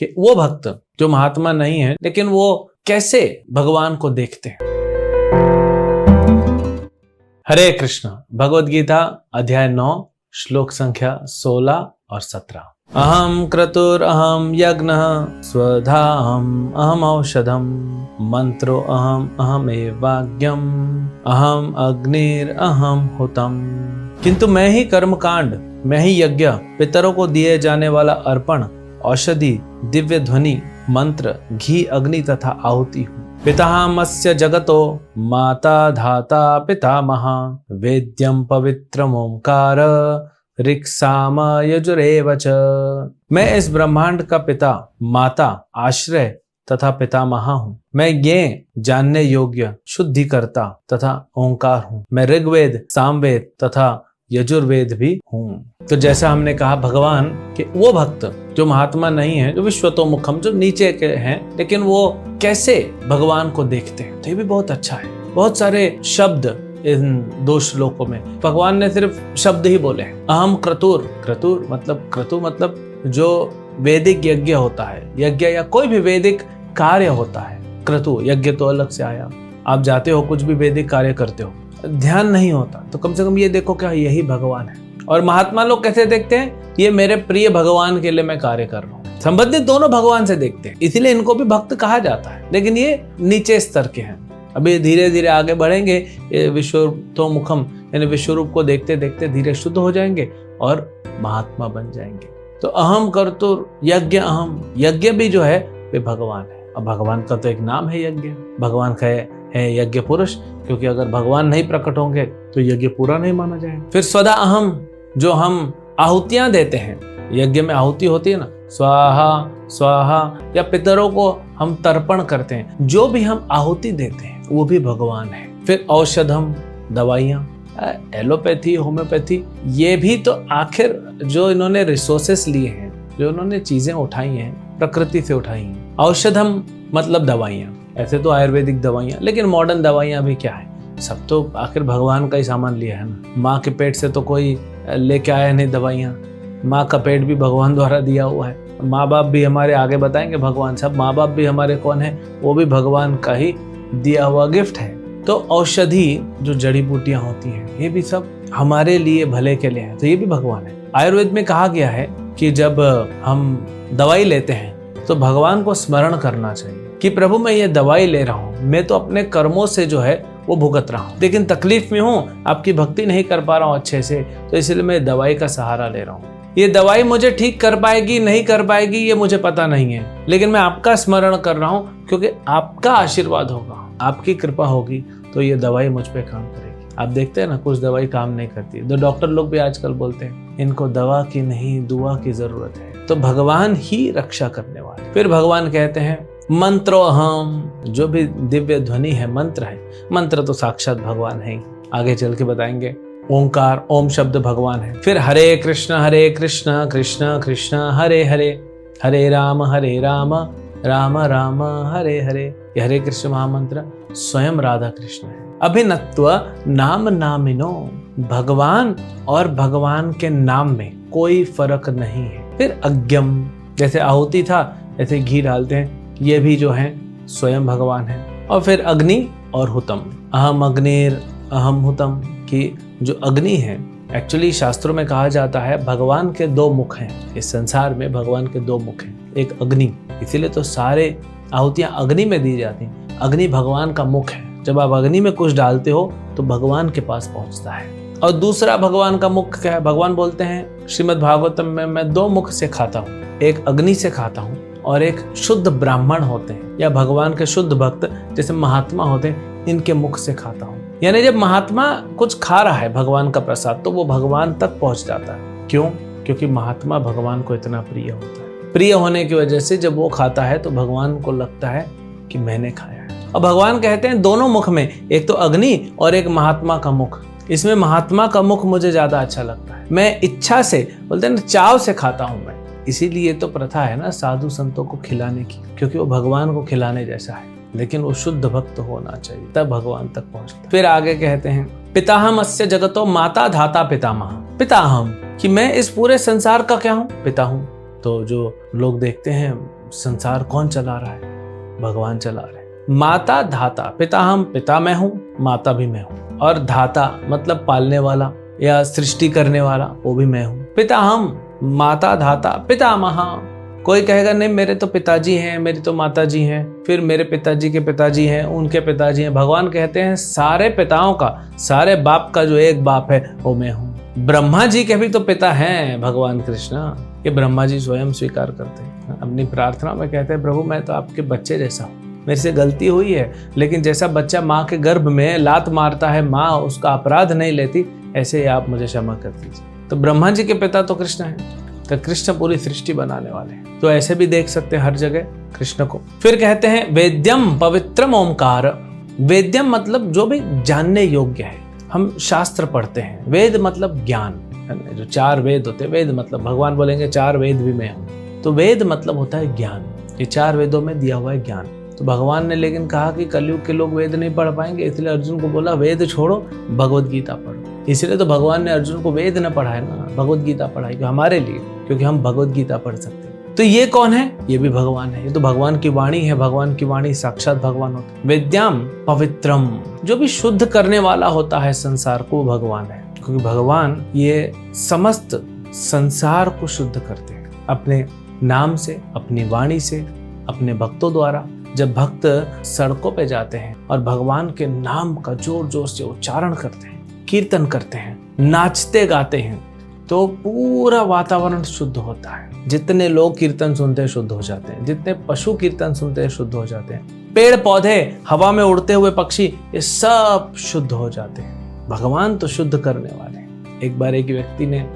कि वो भक्त जो महात्मा नहीं है लेकिन वो कैसे भगवान को देखते हैं। हरे कृष्ण। भगवद गीता अध्याय 9 श्लोक संख्या 16 और 17। अहम क्रतुर अहम यज्ञ स्वधाहम अहम औषधम मंत्रो अहम अहमेवाज्ञम अहम अग्निर अहम हुतम। किंतु मैं ही कर्मकांड, मैं ही यज्ञ, पितरों को दिए जाने वाला अर्पण, औषधि, दिव्य ध्वनि, मंत्र, घी, अग्नि तथा आहुति हूँ। पितामहस्य जगतो माता धाता पितामह वेद्यम पवित्रम ओंकार ऋक्साम यजुरेव च। मैं इस ब्रह्मांड का पिता, माता, आश्रय तथा पितामह हूँ। मैं ये जानने योग्य शुद्धिकर्ता तथा ओंकार हूँ। मैं ऋग्वेद, सामवेद तथा यजुर्वेद भी हूँ। तो जैसा हमने कहा भगवान कि वो भक्त जो महात्मा नहीं है, जो विश्वतोमुखम, जो नीचे के हैं, लेकिन वो कैसे भगवान को देखते हैं, तो ये भी बहुत अच्छा है। बहुत सारे शब्द इन 2 श्लोकों में भगवान ने सिर्फ शब्द ही बोले हैं। अहम क्रतुर, क्रतुर मतलब जो वैदिक यज्ञ होता है, यज्ञ या कोई भी वैदिक कार्य होता है। क्रतु यज्ञ तो अलग से आया, आप जाते हो कुछ भी वैदिक कार्य करते हो, ध्यान नहीं होता तो कम से कम ये देखो क्या यही भगवान है। और महात्मा लोग कैसे देखते हैं, ये मेरे प्रिय भगवान के लिए मैं कार्य कर रहा हूँ। संबंधित दोनों भगवान से देखते हैं, इसीलिए इनको भी भक्त कहा जाता है। लेकिन ये नीचे स्तर के हैं। अभी धीरे धीरे आगे बढ़ेंगे, ये विश्वतोमुखम यानी विश्वरूप को देखते देखते धीरे शुद्ध हो जाएंगे और महात्मा बन जाएंगे। तो अहम कर्तुर यज्ञ, अहम यज्ञ भी जो है वे भगवान है। अब भगवान का तो एक नाम है यज्ञ, भगवान का है यज्ञ पुरुष, क्योंकि अगर भगवान नहीं प्रकट होंगे तो यज्ञ पूरा नहीं माना जाएगा। फिर स्वदा अहम, जो हम आहुतियां देते हैं, यज्ञ में आहुति होती है ना, स्वाहा स्वाहा, या पितरों को हम तर्पण करते हैं, जो भी हम आहुति देते हैं वो भी भगवान है। फिर औषधम, दवाइयां, एलोपैथी, होम्योपैथी, ये भी तो आखिर जो इन्होंने रिसोर्सेस लिए हैं, जो इन्होंने चीजें उठाई हैं, प्रकृति से उठाई हैं। औषधम मतलब दवाइयां, ऐसे तो आयुर्वेदिक दवाइयां, लेकिन मॉडर्न दवाइयां भी क्या है, सब तो आखिर भगवान का ही सामान लिया है ना। माँ के पेट से तो कोई लेके आया नहीं दवाइयां, माँ का पेट भी भगवान द्वारा दिया हुआ है। माँ बाप भी हमारे आगे बताएंगे भगवान, सब माँ बाप भी हमारे कौन है, वो भी भगवान का ही दिया हुआ गिफ्ट है। तो औषधि जो जड़ी बूटियां होती हैं, ये भी सब हमारे लिए भले के लिए है, तो ये भी भगवान है। आयुर्वेद में कहा गया है कि जब हम दवाई लेते हैं तो भगवान को स्मरण करना चाहिए कि प्रभु मैं ये दवाई ले रहा हूँ, मैं तो अपने कर्मों से जो है वो भुगत रहा हूँ, लेकिन तकलीफ में हूँ, आपकी भक्ति नहीं कर पा रहा हूँ अच्छे से, तो इसलिए मैं दवाई का सहारा ले रहा हूँ। ये दवाई मुझे ठीक कर पाएगी नहीं कर पाएगी ये मुझे पता नहीं है, लेकिन मैं आपका स्मरण कर रहा हूँ, क्योंकि आपका आशीर्वाद होगा, आपकी कृपा होगी तो ये दवाई मुझ पे काम करेगी। आप देखते हैं ना, कुछ दवाई काम नहीं करती, तो डॉक्टर लोग भी आजकल बोलते हैं इनको दवा की नहीं दुआ की जरूरत है। तो भगवान ही रक्षा करने वाले। फिर भगवान कहते हैं मंत्रो अहम, जो भी दिव्य ध्वनि है, मंत्र है, मंत्र तो साक्षात भगवान है, आगे चल के बताएंगे। ओंकार, ओम शब्द भगवान है। फिर हरे कृष्ण कृष्ण कृष्ण हरे हरे, हरे राम राम राम हरे हरे। यह हरे कृष्ण महामंत्र स्वयं राधा कृष्ण है। अभिनत्व नाम नामिनो, भगवान और भगवान के नाम में कोई फर्क नहीं है। फिर अज्ञम, जैसे आहुति था ऐसे घी डालते हैं, ये भी जो है स्वयं भगवान है। और फिर अग्नि और हुतम, अहम अग्निर अहम हुतम, कि जो अग्नि है, एक्चुअली शास्त्रों में कहा जाता है भगवान के 2 मुख हैं। इस संसार में भगवान के 2 मुख हैं, एक अग्नि, इसीलिए तो सारे आहुतियां अग्नि में दी जाती हैं। अग्नि भगवान का मुख है, जब आप अग्नि में कुछ डालते हो तो भगवान के पास पहुंचता है। और दूसरा भगवान का मुख क्या है, भगवान बोलते हैं श्रीमद् भागवतम में, मैं 2 मुख से खाता हूँ, एक अग्नि से खाता हूँ और एक शुद्ध ब्राह्मण होते हैं या भगवान के शुद्ध भक्त जैसे महात्मा होते हैं, इनके मुख से खाता हूँ। यानी जब महात्मा कुछ खा रहा है भगवान का प्रसाद, तो वो भगवान तक पहुंच जाता है। क्यों? क्योंकि महात्मा भगवान को इतना प्रिय होता है। प्रिय होने की वजह से जब वो खाता है तो भगवान को लगता है कि मैंने खाया है। और भगवान कहते हैं दोनों मुख में, एक तो अग्नि और एक महात्मा का मुख, इसमें महात्मा का मुख मुझे ज्यादा अच्छा लगता है। मैं इच्छा से, बोलते हैं ना, चाव से खाता हूं मैं। इसीलिए तो प्रथा है ना साधु संतों को खिलाने की, क्योंकि वो भगवान को खिलाने जैसा है, लेकिन वो शुद्ध भक्त होना चाहिए, तब भगवान तक पहुंचता। फिर आगे कहते हैं पिताहमस्य जगतो माता धाता पितामह। पिताहम, कि मैं इस पूरे संसार का क्या हूँ, पिता हूँ। तो जो लोग देखते हैं संसार कौन चला रहा है? भगवान चला रहे हैं। माता धाता, पिता हम, पिता मैं हूं, माता भी मैं हूं, और धाता मतलब पालने वाला या सृष्टि करने वाला, वो भी मैं हूं। पिता हम, माता धाता, पिता महा। कोई कहेगा नहीं मेरे तो पिताजी हैं, मेरी तो माताजी हैं, फिर मेरे पिताजी के पिताजी हैं, उनके पिताजी हैं। भगवान कहते हैं सारे पिताओं का, सारे बाप का जो एक बाप है वो मैं हूँ। ब्रह्मा जी के भी तो पिता हैं भगवान कृष्ण, ये ब्रह्मा जी स्वयं स्वीकार करते हैं। अपनी प्रार्थना में कहते हैं प्रभु मैं तो आपके बच्चे जैसा हूँ, मेरे से गलती हुई है, लेकिन जैसा बच्चा माँ के गर्भ में लात मारता है, माँ उसका अपराध नहीं लेती, ऐसे ही आप मुझे क्षमा कर दीजिए। तो ब्रह्मा जी के पिता तो कृष्ण हैं, तो कृष्ण पूरी सृष्टि बनाने वाले हैं। तो ऐसे भी देख सकते हैं हर जगह कृष्ण को। फिर कहते हैं वेद्यम पवित्रम ओमकार। वेद्यम मतलब जो भी जानने योग्य है। हम शास्त्र पढ़ते हैं, वेद मतलब ज्ञान, जो 4 वेद होते हैं, वेद मतलब भगवान बोलेंगे 4 वेद भी मैं हूँ, तो वेद मतलब होता है ज्ञान। ये 4 वेदों में दिया हुआ है ज्ञान। तो भगवान ने लेकिन कहा कि कलयुग के लोग वेद नहीं पढ़ पाएंगे, इसलिए अर्जुन को बोला वेद छोड़ो, भगवत गीता पढ़ो। इसलिए तो भगवान ने अर्जुन को वेद न पढ़ाया ना, भगवत गीता पढ़ाई हमारे लिए, क्योंकि हम भगवत गीता पढ़ सकते हैं। तो ये कौन है? ये भी भगवान है, ये तो भगवान की वाणी है। भगवान की वाणी साक्षात भगवान होता है। वेद्याम पवित्रम, जो भी शुद्ध करने वाला होता है संसार को, भगवान है। क्योंकि भगवान ये समस्त संसार को शुद्ध करते हैं अपने नाम से, अपनी वाणी से, अपने भक्तों द्वारा। जब भक्त सड़कों पे जाते हैं और भगवान के नाम का जोर जोर से उच्चारण करते हैं, कीर्तन करते हैं, नाचते गाते हैं, तो पूरा वातावरण शुद्ध होता है। जितने लोग कीर्तन सुनते हैं शुद्ध हो जाते हैं, जितने पशु कीर्तन सुनते हैं शुद्ध हो जाते हैं, पेड़ पौधे, हवा में उड़ते हुए पक्षी, ये सब शुद्ध हो जाते हैं। भगवान तो शुद्ध करने वाले हैं। एक बार एक व्यक्ति ने,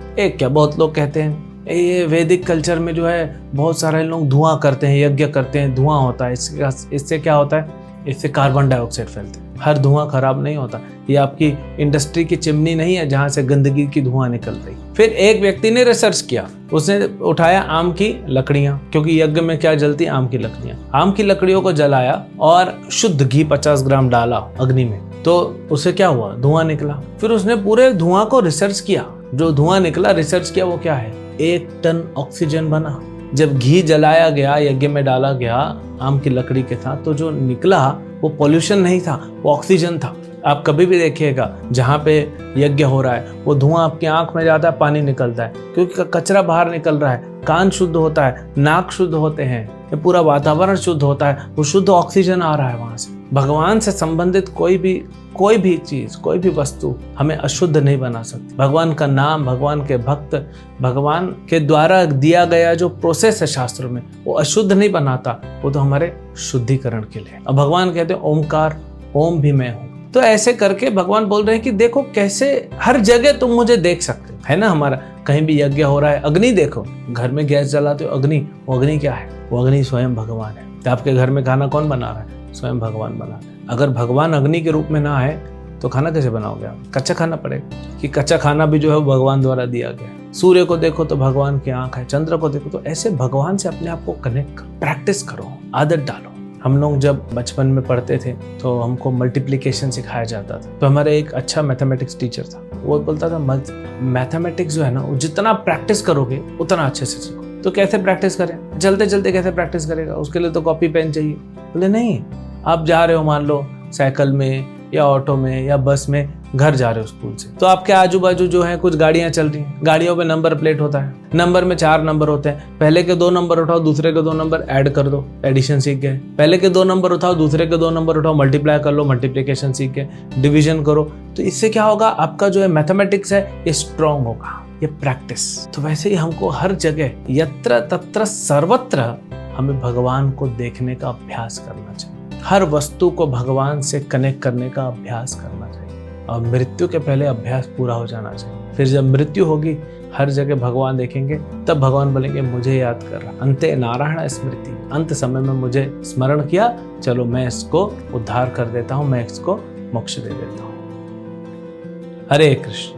बहुत लोग कहते हैं ये वैदिक कल्चर में जो है बहुत सारे लोग धुआं करते हैं, यज्ञ करते हैं, धुआं होता है। इससे क्या होता है? इससे कार्बन डाइऑक्साइड फैलते हैं। हर धुआं खराब नहीं होता। ये आपकी इंडस्ट्री की चिमनी नहीं है जहां से गंदगी की धुआं निकल रही। फिर एक व्यक्ति ने रिसर्च किया, उसने उठाया आम की लकड़ियां, क्योंकि यज्ञ में क्या जलती? आम की लकड़ियां। आम की लकड़ियों को जलाया और शुद्ध घी 50 ग्राम डाला अग्नि में, तो उससे क्या हुआ? धुआं निकला। फिर उसने पूरे धुआं को रिसर्च किया, जो धुआं निकला रिसर्च किया वो क्या है? 1 टन ऑक्सीजन बना। जब घी जलाया गया, यज्ञ में डाला गया आम की लकड़ी के साथ, तो जो निकला वो पॉल्यूशन नहीं था, वो ऑक्सीजन था। आप कभी भी देखिएगा जहाँ पे यज्ञ हो रहा है, वो धुआं आपकी आंख में जाता है, पानी निकलता है, क्योंकि कचरा बाहर निकल रहा है, कान शुद्ध होता है, नाक शुद्ध होते हैं, ये पूरा वातावरण शुद्ध होता है, वो शुद्ध ऑक्सीजन आ रहा है वहां से। भगवान से संबंधित कोई भी चीज, कोई भी वस्तु हमें अशुद्ध नहीं बना सकती। भगवान का नाम, भगवान के भक्त, भगवान के द्वारा दिया गया जो प्रोसेस है शास्त्रों में, वो अशुद्ध नहीं बनाता, वो तो हमारे शुद्धिकरण के लिए। अब भगवान कहते हैं ओमकार, ओम भी मैं हूं। तो ऐसे करके भगवान बोल रहे हैं कि देखो कैसे हर जगह तुम मुझे देख सकते हो, है ना। हमारा कहीं भी यज्ञ हो रहा है, अग्नि देखो, घर में गैस जलाते हो, अग्नि, वो अग्नि क्या है? वो अग्नि स्वयं भगवान है। तो आपके घर में खाना कौन बना रहा है? स्वयं भगवान बना रहा है। अगर भगवान अग्नि के रूप में ना आए तो खाना कैसे बनाओगे आप? कच्चा खाना पड़ेगा, कि कच्चा खाना भी जो है भगवान द्वारा दिया गया। सूर्य को देखो तो भगवान की आंख है, चंद्र को देखो, तो ऐसे भगवान से अपने आप को कनेक्ट करो, प्रैक्टिस करो, आदत डालो। हम लोग जब बचपन में पढ़ते थे तो हमको मल्टीप्लिकेशन सिखाया जाता था। तो हमारे एक अच्छा मैथमेटिक्स टीचर था, वो बोलता था मैथमेटिक्स जो है ना, वो जितना प्रैक्टिस करोगे उतना अच्छे से सीखो। तो कैसे प्रैक्टिस करें? चलते चलते कैसे प्रैक्टिस करेगा? उसके लिए तो कॉपी पेन चाहिए। बोले नहीं, आप जा रहे हो मान लो साइकिल में या ऑटो में या बस में घर जा रहे हो स्कूल से, तो आपके आजू बाजू जो है कुछ गाड़ियां चल रही हैं, गाड़ियों पे नंबर प्लेट होता है, नंबर में 4 नंबर होते हैं। पहले के 2 नंबर उठाओ, दूसरे के 2 नंबर ऐड कर दो, एडिशन सीख गए। पहले के 2 नंबर उठाओ, दूसरे के 2 नंबर उठाओ, मल्टीप्लाई कर लो, मल्टीप्लिकेशन सीख गए। डिवीजन करो, तो इससे क्या होगा? आपका जो है मैथमेटिक्स है ये स्ट्रांग होगा, ये प्रैक्टिस। तो वैसे ही हमको हर जगह, यत्र तत्र सर्वत्र, हमें भगवान को देखने का अभ्यास करना चाहिए। हर वस्तु को भगवान से कनेक्ट करने का अभ्यास करना चाहिए, और मृत्यु के पहले अभ्यास पूरा हो जाना चाहिए। फिर जब मृत्यु होगी, हर जगह भगवान देखेंगे, तब भगवान बोलेंगे मुझे याद कर रहा, अंते नारायण स्मृति, अंत समय में मुझे स्मरण किया, चलो मैं इसको उद्धार कर देता हूँ, मैं इसको मोक्ष दे देता हूँ। हरे कृष्ण।